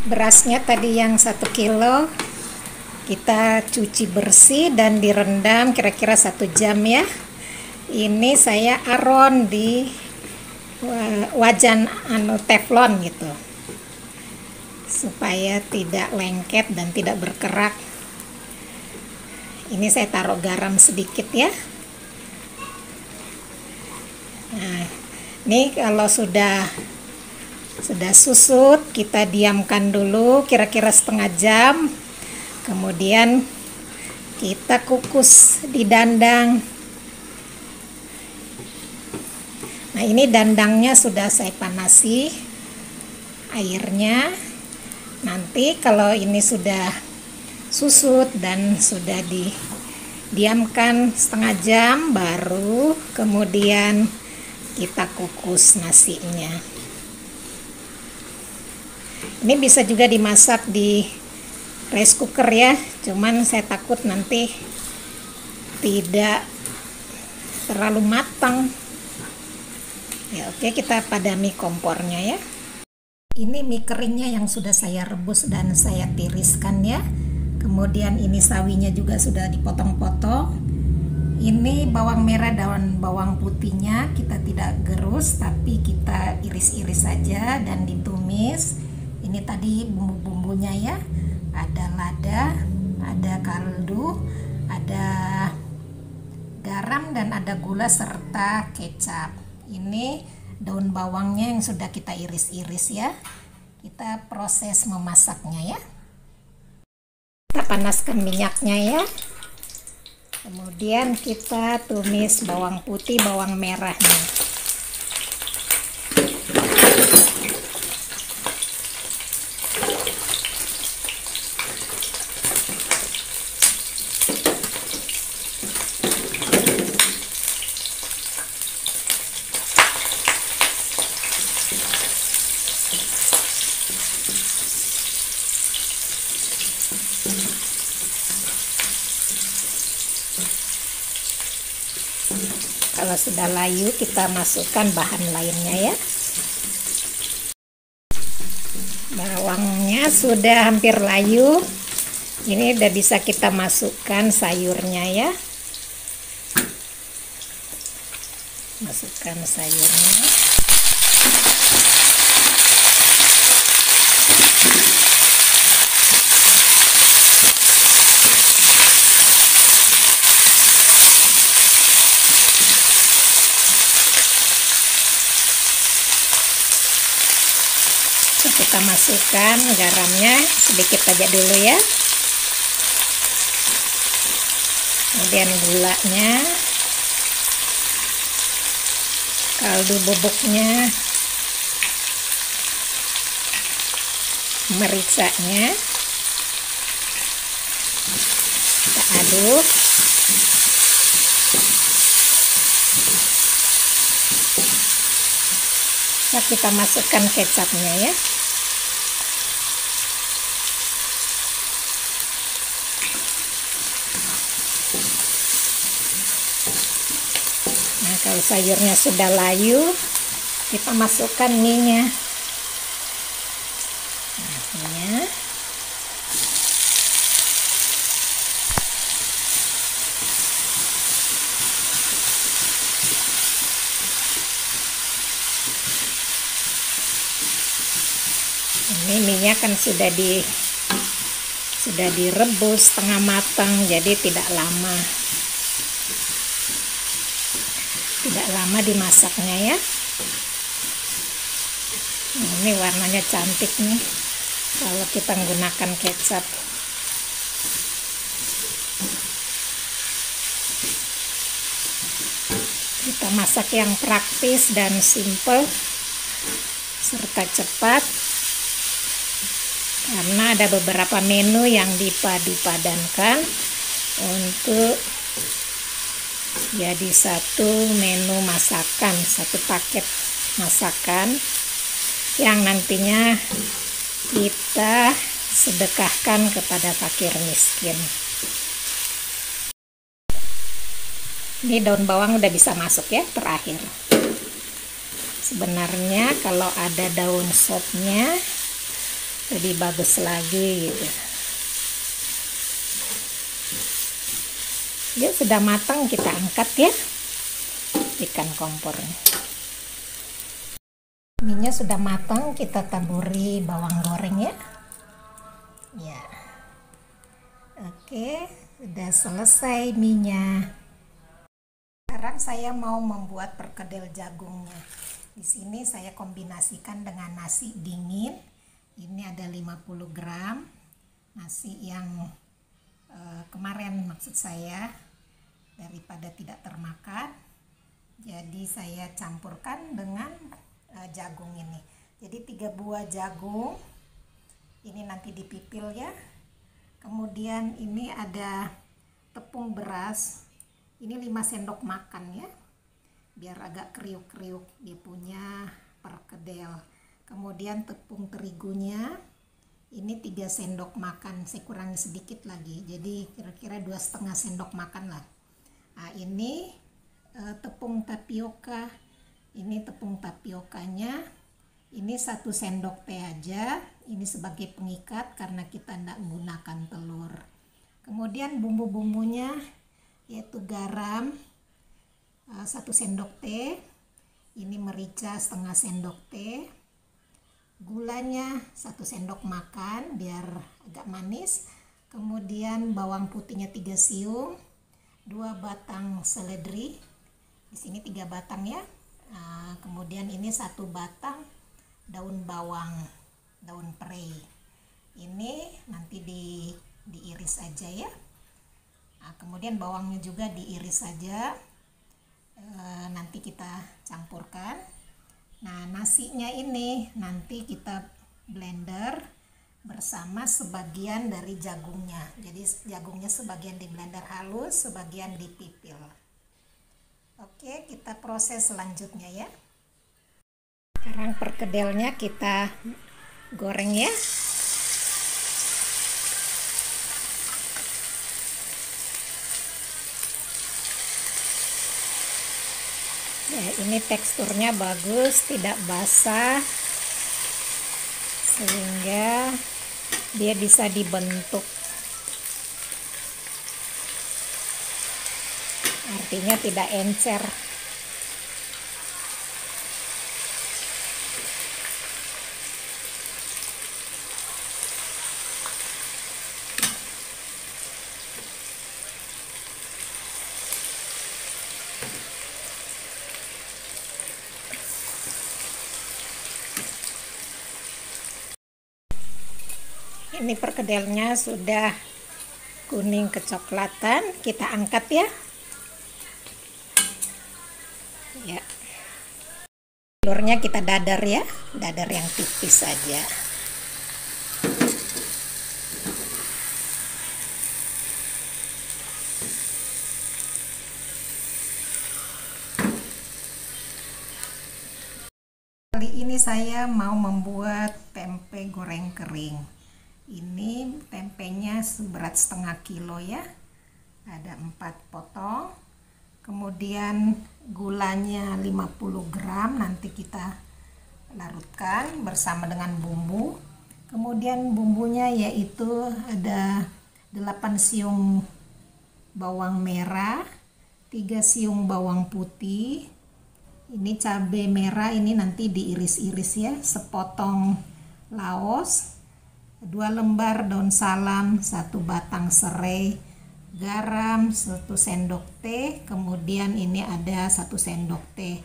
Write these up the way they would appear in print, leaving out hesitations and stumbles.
Berasnya tadi yang 1 kilo kita cuci bersih dan direndam kira-kira 1 jam ya. Ini saya aron di wajan teflon gitu, supaya tidak lengket dan tidak berkerak. Ini saya taruh garam sedikit ya. Nah, ini kalau sudah susut, kita diamkan dulu kira-kira setengah jam. Kemudian kita kukus di dandang. Nah, ini dandangnya sudah saya panasi airnya. Nanti kalau ini sudah susut dan sudah didiamkan setengah jam, baru kemudian kita kukus nasinya. Ini bisa juga dimasak di rice cooker ya, cuman saya takut nanti tidak terlalu matang ya. Oke, kita padami kompornya ya. Ini mie keringnya yang sudah saya rebus dan saya tiriskan ya. Kemudian ini sawinya juga sudah dipotong-potong. Ini bawang merah dan bawang putihnya kita tidak gerus, tapi kita iris-iris saja dan ditumis. Ini tadi bumbu-bumbunya ya, ada lada, ada kaldu, ada garam dan ada gula serta kecap. Ini daun bawangnya yang sudah kita iris-iris ya. Kita proses memasaknya ya. Kita panaskan minyaknya ya. Kemudian kita tumis bawang putih, bawang merahnya. Kalau sudah layu, kita masukkan bahan lainnya ya. Bawangnya sudah hampir layu. Ini udah bisa kita masukkan sayurnya ya. Masukkan sayurnya. Kita masukkan garamnya sedikit aja dulu ya. Kemudian gulanya, kaldu bubuknya, mericanya. Kita aduk. Nah, kita masukkan kecapnya ya. Nah, kalau sayurnya sudah layu, kita masukkan mie-nya. Nah, mie-nya. Ini mie-nya kan sudah direbus setengah matang, jadi tidak lama dimasaknya ya. Nah, ini warnanya cantik nih kalau kita menggunakan kecap. Kita masak yang praktis dan simple serta cepat, karena ada beberapa menu yang dipadu-padankan untuk jadi satu menu masakan, satu paket masakan yang nantinya kita sedekahkan kepada fakir miskin. Ini daun bawang udah bisa masuk ya, terakhir. Sebenarnya kalau ada daun sopnya lebih bagus lagi gitu. Ya sudah matang, kita angkat ya ikan kompornya. Minyak sudah matang, kita taburi bawang goreng ya. Ya. Oke, sudah selesai minyak. Sekarang saya mau membuat perkedel jagungnya. Di sini saya kombinasikan dengan nasi dingin. Ini ada 50 gram. Nasi yang kemarin maksud saya, daripada tidak termakan. Jadi saya campurkan dengan jagung ini. Jadi 3 buah jagung. Ini nanti dipipil ya. Kemudian ini ada tepung beras. Ini 5 sendok makan ya. Biar agak kriuk-kriuk dia punya perkedel. Kemudian tepung terigunya. Ini 3 sendok makan. Saya kurangi sedikit lagi. Jadi kira-kira 2,5 sendok makan lah. Nah, ini tepung tapioka. Ini tepung tapiokanya. Ini 1 sendok teh aja. Ini sebagai pengikat karena kita tidak menggunakan telur. Kemudian bumbu-bumbunya yaitu garam 1 sendok teh. Ini merica 1/2 sendok teh. Gulanya 1 sendok makan biar agak manis. Kemudian bawang putihnya 3 siung. 2 batang seledri. Di sini 3 batang ya. Nah, kemudian ini 1 batang daun bawang, daun prei. Ini nanti diiris aja ya. Nah, kemudian bawangnya juga diiris saja. Nanti kita campurkan. Nah, nasinya ini nanti kita blender bersama sebagian dari jagungnya. Jadi jagungnya sebagian di blender halus, sebagian dipipil. Oke, kita proses selanjutnya ya. Sekarang perkedelnya kita goreng ya. Ya, ini teksturnya bagus, tidak basah, sehingga dia bisa dibentuk. Artinya tidak encer. Ini perkedelnya sudah kuning kecoklatan, kita angkat ya. Ya. Telurnya kita dadar ya, dadar yang tipis saja. Kali ini saya mau membuat tempe goreng kering. Ini tempenya seberat 1/2 kilo ya. Ada 4 potong. Kemudian gulanya 50 gram nanti kita larutkan bersama dengan bumbu. Kemudian bumbunya yaitu ada 8 siung bawang merah, 3 siung bawang putih. Ini cabai merah, ini nanti diiris-iris ya, sepotong laos, 2 lembar daun salam, 1 batang serai, garam 1 sendok teh, kemudian ini ada 1 sendok teh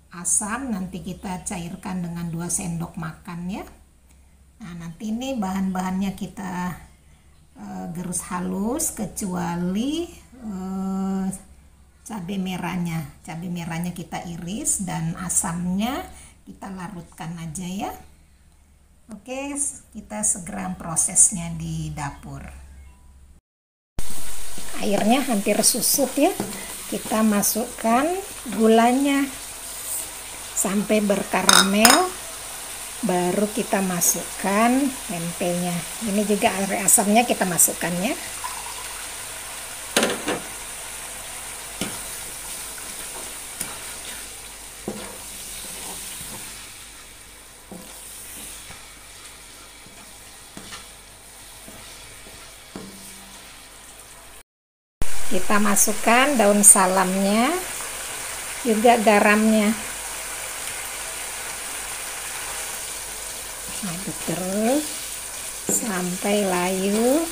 asam, nanti kita cairkan dengan 2 sendok makan ya. Nah, nanti ini bahan-bahannya kita gerus halus kecuali cabai merahnya kita iris dan asamnya kita larutkan aja ya. Oke, kita segera prosesnya di dapur. Airnya hampir susut ya. Kita masukkan gulanya sampai berkaramel, baru kita masukkan tempenya. Ini juga air asamnya kita masukkan ya. Kita masukkan daun salamnya, juga garamnya. Aduk terus sampai layu,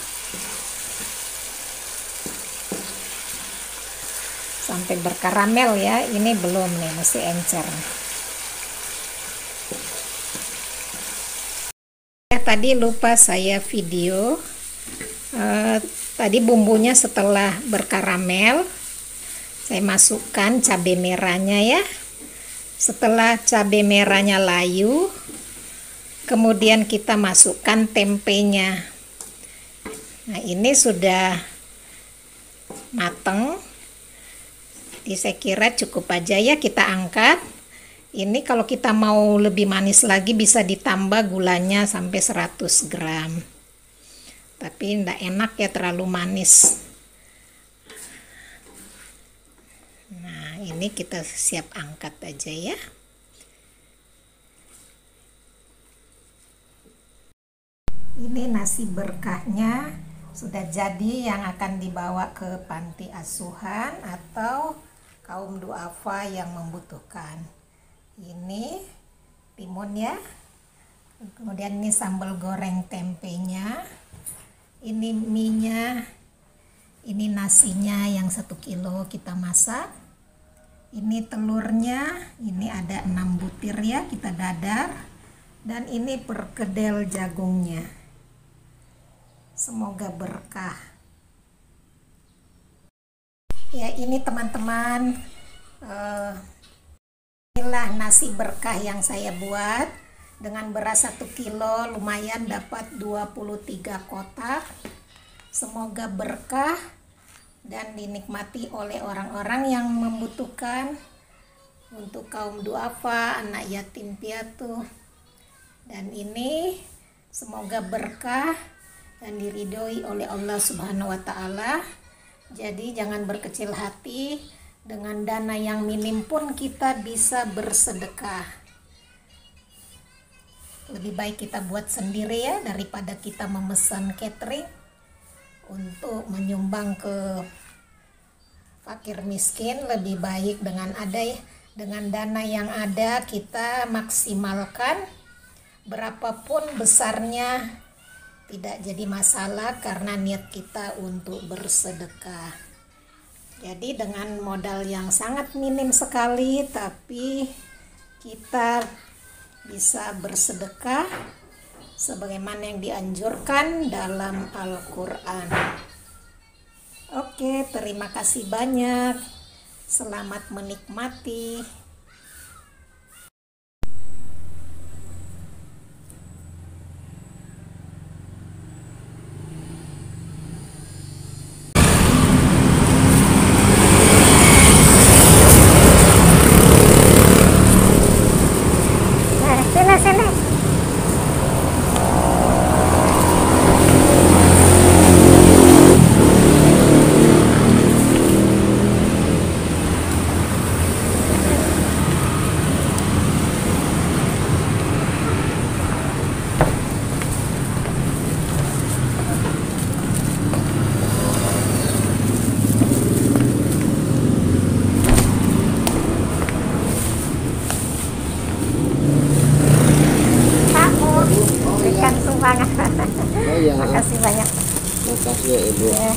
sampai berkaramel ya. Ini belum nih, masih encer. Tadi lupa saya video. Tadi bumbunya setelah berkaramel, saya masukkan cabai merahnya ya. Setelah cabai merahnya layu, kemudian kita masukkan tempenya. Nah, ini sudah mateng. Jadi saya kira cukup aja ya, kita angkat. Ini kalau kita mau lebih manis lagi bisa ditambah gulanya sampai 100 gram. Tapi enggak enak ya terlalu manis. Nah, ini kita siap angkat aja ya. Ini nasi berkahnya sudah jadi, yang akan dibawa ke panti asuhan atau kaum duafa yang membutuhkan. Ini timun ya. Kemudian ini sambal goreng tempenya. Ini mie-nya, ini nasinya yang 1 kilo kita masak. Ini telurnya, ini ada 6 butir ya, kita dadar. Dan ini perkedel jagungnya. Semoga berkah. Ya, ini teman-teman, inilah nasi berkah yang saya buat. Dengan beras 1 kilo lumayan dapat 23 kotak. Semoga berkah dan dinikmati oleh orang-orang yang membutuhkan, untuk kaum duafa, anak yatim piatu. Dan ini semoga berkah dan diridhoi oleh Allah Subhanahu wa Ta'ala. Jadi jangan berkecil hati, dengan dana yang minim pun kita bisa bersedekah. Lebih baik kita buat sendiri ya, daripada kita memesan catering untuk menyumbang ke fakir miskin. Lebih baik dengan dana yang ada kita maksimalkan, berapapun besarnya tidak jadi masalah karena niat kita untuk bersedekah. Jadi dengan modal yang sangat minim sekali, tapi kita bisa bersedekah sebagaimana yang dianjurkan dalam Al-Quran. Oke, terima kasih banyak. Selamat menikmati. Makasih banyak. Makasih ya Ibu. Ya.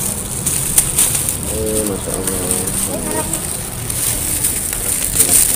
Masya Allah.